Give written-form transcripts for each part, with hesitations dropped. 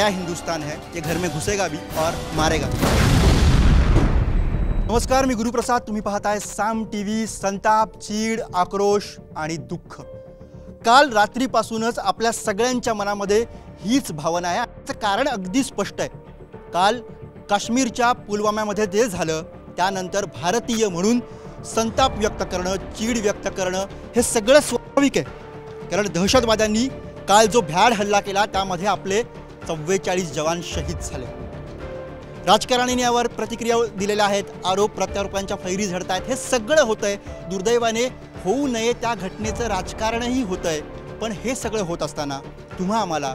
नया हिंदुस्तान है, ये घर में घुसेगा भी और मारेगा। नमस्कार, मी गुरुप्रसाद, तुम्ही पाहताय साम टीव्ही। संताप, चीड, आक्रोश आणि दुःख काल रात्रीपासूनच आपल्या सगळ्यांच्या मनामध्ये हीच भावना आहे। याचं कारण अगदी स्पष्ट आहे। काल काश्मीरच्या पुलवामामध्ये जे झालं त्यानंतर भारतीय म्हणून संताप व्यक्त करणं, चीड व्यक्त करणं हे सगळं स्वाभाविक आहे। कारण दहशतवाद्यांनी काल जो भ्याड हल्ला केला त्यामध्ये आपले 44 जवान शहीद झाले। राजकारण्यांनी यावर प्रतिक्रिया दिलेल्या आहेत, आरोप प्रत्यारोपांच्या फैरी झडत आहेत। हे सगळं होतंय, दुर्दैवाने होऊ नये त्या घटनेचं राजकारणही होतंय। पण हे सगळं होत असताना तुम्हा आम्हाला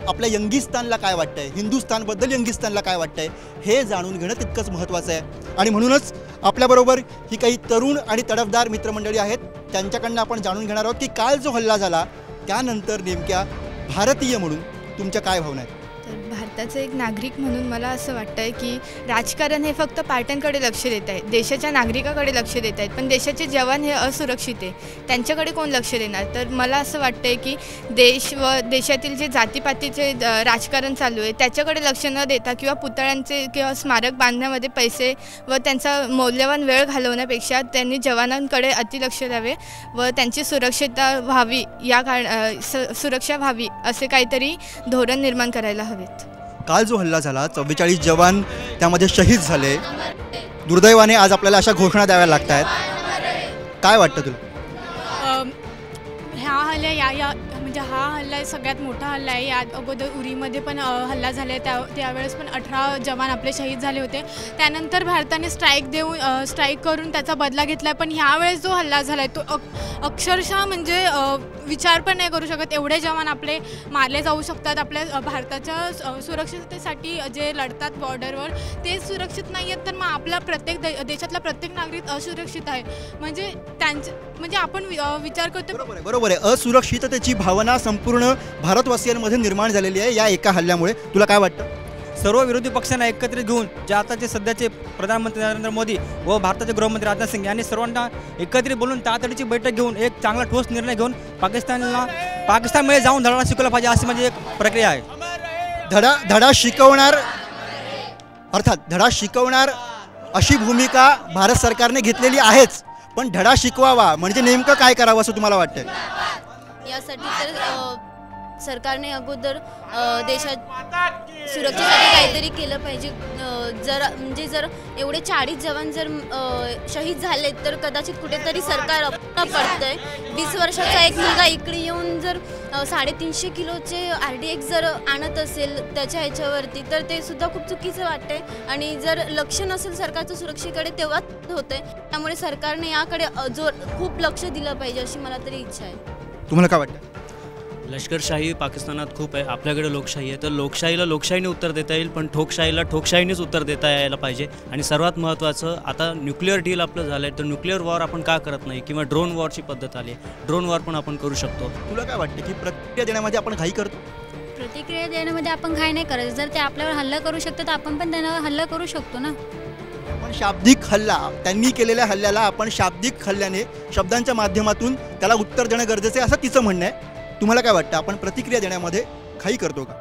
आपल्या यंगिस्तानला काय वाटतंय, हिंदुस्थानबद्दल यंगिस्तानला काय वाटतंय हे जाणून घेणं तितकंच महत्त्वाचं आहे। आणि म्हणूनच आपल्याबरोबर ही काही तरुण आणि तडफदार मित्रमंडळी आहेत, त्यांच्याकडनं आपण जाणून घेणार आहोत की काल जो हल्ला झाला त्यानंतर नेमक्या भारतीय म्हणून तुमच्या काय भावना आहेत। भारताचे एक नागरिक म्हणून मला असं वाटतं की राजकारण हे फक्त पार्ट्यांकडे लक्ष देत आहे, देशाच्या नागरिकाकडे लक्ष देत आहेत, पण देशाचे जवान हे असुरक्षित आहे, त्यांच्याकडे कोण लक्ष देणार। तर मला असं वाटतं की देश व देशातील जे जातीपातीचे राजकारण चालू आहे त्याच्याकडे लक्ष न देता किंवा पुतळ्यांचे किंवा स्मारक बांधण्यामध्ये पैसे व त्यांचा मौल्यवान वेळ घालवण्यापेक्षा त्यांनी जवानांकडे अतिलक्ष द्यावे व त्यांची सुरक्षितता व्हावी, सुरक्षा व्हावी असे काहीतरी धोरण निर्माण करायला हवेत। काल जो हल्ला झाला 44 जवान त्यामध्ये शहीद झाले। दुर्दैवाने आज आपल्याला अशा घोषणा द्याव्या लागत आहेत। काय वाटतं तुला? ह्या हल्ला म्हणजे हा हल्ला सगळ्यात मोठा हल्ला आहे। या अगोदर उरीमध्ये पण हल्ला झाले, त्यावेळेस पण 18 जवान आपले शहीद झाले होते। त्यानंतर भारताने स्ट्राईक करून त्याचा बदला घेतला, पण ह्यावेळेस जो हल्ला झाला आहे तो अक्षरशः म्हणजे विचार पण नाही करू शकत। एवढे जवान आपले मारले जाऊ शकतात। आपल्या भारताच्या सुरक्षिततेसाठी जे लढतात बॉर्डरवर ते सुरक्षित नाही आहेत, तर मग आपला देशातला प्रत्येक नागरिक असुरक्षित आहे। म्हणजे आपण विचार करतो। बरोबर आहे, असुरक्षिततेची भावना संपूर्ण भारतवासियांमध्ये निर्माण झालेली आहे या एका हल्ल्यामुळे। तुला काय वाटतं? सर्व विरोधी पक्षांना एकत्रित घेऊन जे आताचे सध्याचे प्रधानमंत्री नरेंद्र मोदी व भारताचे गृहमंत्री राजनाथ सिंग यांनी सर्वांना एकत्रित बोलून तातडीची बैठक घेऊन एक चांगला ठोस निर्णय घेऊन पाकिस्तानमध्ये जाऊन धडा शिकवला पाहिजे, अशी म्हणजे एक प्रक्रिया आहे। धडा शिकवणार अशी भूमिका भारत सरकारने घेतलेली आहेच, पण धडा शिकवावा म्हणजे नेमकं काय करावं असं तुम्हाला वाटतं? यासाठी तर सरकारने अगोदर देशात सुरक्षेसाठी काहीतरी केलं पाहिजे। जर एवढे 40 जवान जर शहीद झाले तर कदाचित कुठेतरी सरकार पडतंय। 20 वर्षाचा एक मुलगा इकडे येऊन जर 350 किलोचे RDX जर आणत असेल त्याच्या ह्याच्यावरती, तर ते सुद्धा खूप चुकीचं वाटतंय। आणि जर लक्ष नसेल सरकारचं सुरक्षेकडे तेव्हा होतंय, त्यामुळे सरकारने याकडे खूप लक्ष दिलं पाहिजे अशी मला तरी इच्छा आहे। तुम्हाला काय वाटतं? लष्करशाही पाकिस्तानात खूप आहे, आपल्याकडे लोकशाही आहे। तर लोकशाहीला लोकशाहीने उत्तर देता येईल, पण ठोकशाहीला ठोकशाहीनेच उत्तर देता यायला पाहिजे। आणि सर्वात महत्त्वाचं आता न्यूक्लिअर डील आपलं झालं आहे, तर न्यूक्लिअर वॉर आपण का करत नाही, किंवा ड्रोन वॉरची पद्धत आली आहे, ड्रोन वॉर पण आपण करू शकतो। तुला काय वाटतं की प्रतिक्रिया देण्यामध्ये आपण घाई करतो? प्रतिक्रिया देण्यामध्ये आपण घाई नाही करायचं। जर ते आपल्यावर हल्ला करू शकतात तर आपण पण त्यांना हल्ला करू शकतो ना। पण शाब्दिक हल्ला, त्यांनी केलेल्या हल्ल्याला आपण शाब्दिक हल्ल्याने शब्दांच्या माध्यमातून त्याला उत्तर देणं गरजेचं आहे असं तिचं म्हणणं आहे। तुम्हाला काय वाटतं, आपण प्रतिक्रिया देण्यामध्ये घाई करतो का?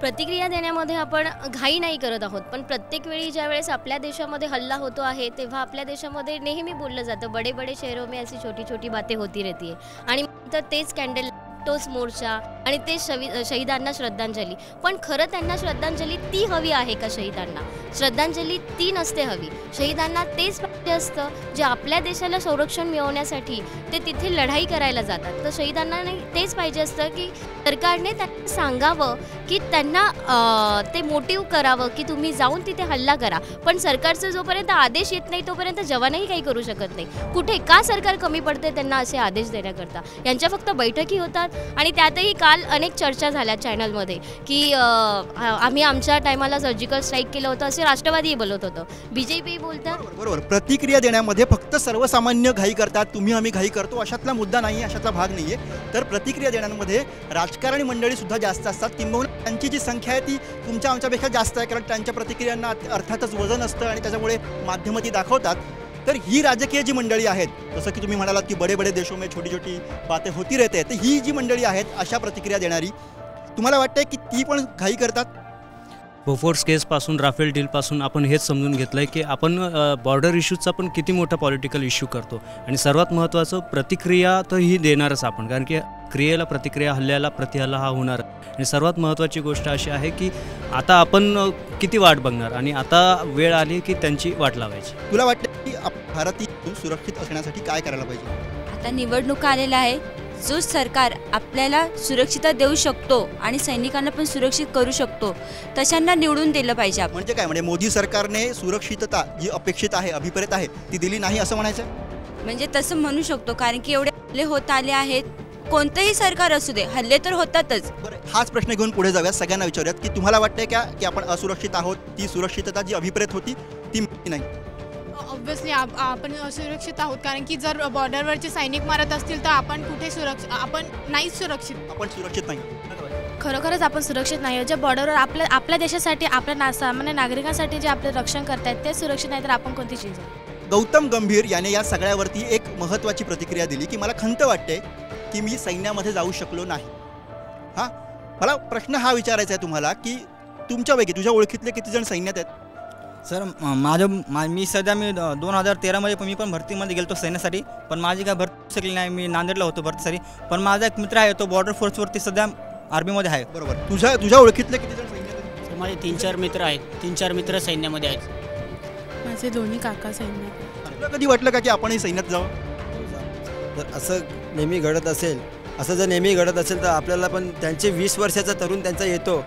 प्रतिक्रिया देण्यामध्ये आपण घाई नाही करत आहोत, पण प्रत्येक वेळी ज्या वेळेस आपल्या देशामध्ये हल्ला होतो आहे तेव्हा आपल्या देशामध्ये नेहमी बोललं जातं बडे बडे शहरों में ऐसी छोटी छोटी बातें होती रहती है। आणि तर तेच कॅन्डल, तोच मोर्चा आणि ते शहीदांना श्रद्धांजली। पण खरं त्यांना श्रद्धांजली ती हवी आहे का? शहीदांना श्रद्धांजली ती नसते हवी। शहीदांना तेच पाहिजे असतं जे आपल्या देशाला संरक्षण मिळवण्यासाठी ते तिथे लढाई करायला जातात। तर शहीदांना तेच पाहिजे असतं की सरकारने त्यांना सांगावं की त्यांना ते मोटिव्ह करावं की तुम्ही जाऊन तिथे हल्ला करा। पण सरकारचा जोपर्यंत आदेश येत नाही तोपर्यंत जवानही काही करू शकत नाही। कुठे का सरकार कमी पडते त्यांना असे आदेश देण्याकरता? यांच्या फक्त बैठकी होतात आणि त्यातही काल अनेक चर्चा झाल्या चॅनलमध्ये की आम्ही आमच्या टायमाला सर्जिकल स्ट्राईक केलं होतं असे राष्ट्रवादी बोलत होतं, BJP बोलतात। बरोबर, प्रतिक्रिया देण्यामध्ये फक्त सर्वसामान्य घाई करतात, तुम्ही आम्ही घाई करतो अशातला मुद्दा नाही, अशातला भाग नाही आहे। तर प्रतिक्रिया देण्यामध्ये राजकारणी मंडळी सुद्धा जास्त असतात, किंबहुना त्यांची जी संख्या आहे ती तुमच्या आमच्यापेक्षा जास्त आहे, कारण त्यांच्या प्रतिक्रियांना अर्थातच वजन असतं आणि त्याच्यामुळे माध्यमं ती दाखवतात। तर ही राजकीय जी मंडळी आहेत, जसं की तुम्ही म्हणालात की बडे बडे देशों में छोटी छोटी बातें होती रहते हैं, तर ही जी मंडळी आहेत अशा प्रतिक्रिया देणारी, तुम्हाला वाटतंय की ती पण घाई करतात? बोफोर्स केसपासून राफेल डीलपासून आपण हेच समजून घेतलं आहे की आपण बॉर्डर इश्यूचा पण किती मोठा पॉलिटिकल इश्यू करतो आणि सर्वात महत्त्वाचं प्रतिक्रिया तर ही देणारच आपण, कारण की क्रियेला प्रतिक्रिया, हल्ल्याला प्रतिहल्ला हा होणार. आणि सर्वात महत्त्वाची गोष्ट अशी आहे की आता आपण किती वाट बघणार आणि आता वेळ आली की त्यांची वाट लावायची. तुला वाटतं की भारतीय सुरक्षित असण्यासाठी काय करायला पाहिजे? आता निवडणुका आलेल्या आहे, जो सरकार आपल्याला सुरक्षितता देऊ शकतो आणि सैनिकांना पण सुरक्षित करू शकतो तशांना निवडून दिलं पाहिजे आपण. म्हणजे काय, म्हणजे मोदी सरकारने सुरक्षितता जी अपेक्षित आहे, अभिप्रेत आहे, ती दिली नाही असं म्हणायचं? म्हणजे तसं म्हणू शकतो, कारण की एवढे हल्ले होत आले आहेत. कोणतंही सरकार असू दे, हल्ले तर होतातच. बरं, हाच प्रश्न घेऊन पुढे जाऊयात, सगळ्यांना विचारूयात की तुम्हाला वाटतंय का की आपण असुरक्षित आहोत? ती सुरक्षितता जी अभिप्रेत होती ती मिळाली नाही? ऑब्व्हियसली आपण असुरक्षित आहोत, कारण की जर बॉर्डरवरचे सैनिक मारत असतील तर आपण कुठे आपण नाहीच सुरक्षित. आपण सुरक्षित नाही. खरोखरच आपण सुरक्षित नाही. ज्या बॉर्डरवर आपल्या देशासाठी, आपल्या सामान्य नागरिकांसाठी जे आपले रक्षण करतायत ते सुरक्षित नाही, तर आपण कोणती चीज आहे? गौतम गंभीर याने या सगळ्यावरती एक महत्त्वाची प्रतिक्रिया दिली की मला खंत वाटते की मी सैन्यामध्ये जाऊ शकलो नाही. हां, मला प्रश्न हा विचारायचा आहे तुम्हाला की तुमच्यापैकी तुझ्या ओळखीतले किती जण सैन्यात आहेत? सर मी सध्या 2013मध्ये मी पण भरतीमध्ये गेलो सैन्यासाठी, पण माझी काय भरती शकली नाही. मी नांदेडला होतो भरतीसाठी, पण माझा एक मित्र आहे तो बॉर्डर फोर्सवरती सध्या आर्मीमध्ये आहे. बरोबर. तुझ्या ओळखीतले किती जण सैन्यात आहेत? माझे 3-4 मित्र आहेत. 3-4 मित्र सैन्यामध्ये आहेत. माझे दोन्ही काका सैन्यात. तुला कधी वाटलं का की आपणही सैन्यात जावं? जर असं नेहमी घडत असेल, तर आपल्याला पण त्यांचे 20 वर्षाचा तरुण त्यांचा येतो,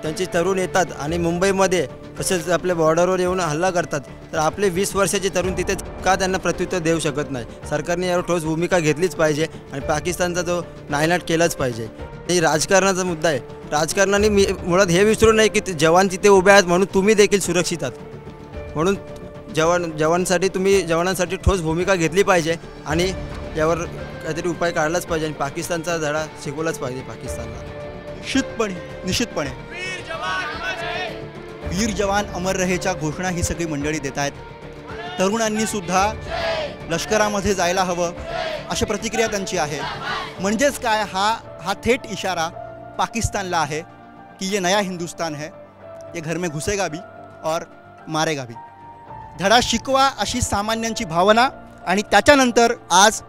त्यांचे तरुण येतात आणि मुंबईमध्ये तसेच आपल्या बॉर्डरवर येऊन हल्ला करतात, तर आपले 20 वर्षाचे तरुण तिथे का त्यांना प्रत्युत्तर देऊ शकत नाही? सरकारने यावर ठोस भूमिका घेतलीच पाहिजे आणि पाकिस्तानचा तो नायनाट केलाच पाहिजे. हे राजकारणाचा मुद्दा आहे. राजकारणाने मुळात हे विसरू नये की जवान तिथे उभे आहेत म्हणून तुम्ही देखील सुरक्षित आहात. म्हणून जवानांसाठी ठोस भूमिका घेतली पाहिजे आणि यावर काहीतरी उपाय काढलाच पाहिजे आणि पाकिस्तानचा धडा शिकवलाच पाहिजे पाकिस्तानला. निश्चितपणे वीर जवान अमर रहेच्या घोषणा ही सगळी मंडळी देत आहेत. तरुणांनी सुद्धा लष्करामध्ये जायला हवं अशी प्रतिक्रिया त्यांची आहे. म्हणजेच काय, हा थेट इशारा पाकिस्तानला आहे की ये नया हिंदुस्तान है, ये घर में घुसेगा भी और मारेगा भी. धडा शिकवा अशी सामान्यांची भावना आणि त्याच्यानंतर आज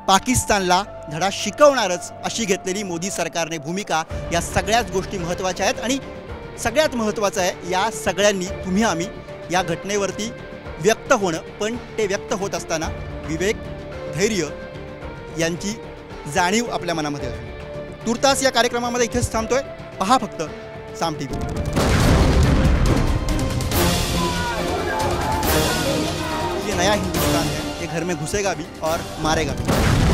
पाकिस्तानला धडा शिकवणारच अशी घेतलेली मोदी सरकारने भूमिका, या सगळ्याच गोष्टी महत्त्वाच्या आहेत. आणि सगळ्यात महत्त्वाचं आहे, या सगळ्यांनी आम्ही या घटनेवरती व्यक्त होणं, पण ते व्यक्त होत असताना विवेक, धैर्य यांची जाणीव आपल्या मनामध्ये असते. तुर्तास या कार्यक्रमामध्ये इथेच थांबतोय. पहा फक्त साम TV. ये नया हिंदुस्तान है, ये घर में घुसेगा भी और मारेगा भी.